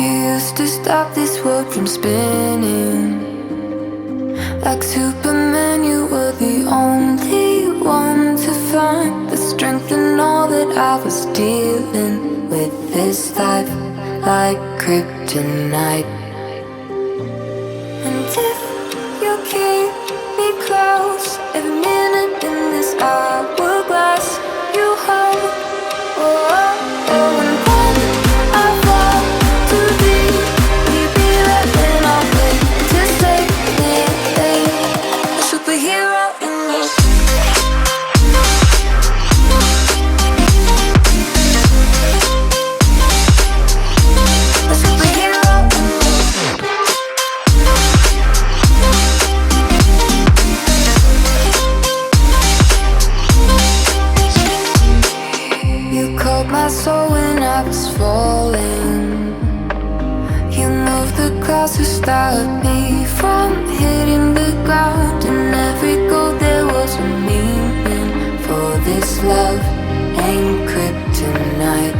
You used to stop this world from spinning. Like Superman, you were the only one to find the strength in all that I was dealing with. This life like kryptonite. And if you keep me close, every minute in this hourglass you hold. Oh, oh, oh. And when I fall too deep, will you be there? Then I'll wait to save me, a superhero in me. A superhero in me. You caught my soul when I was falling. You moved the clouds to stop me from hitting the ground. In every goal there was a meaning, for this love ain't kryptonite.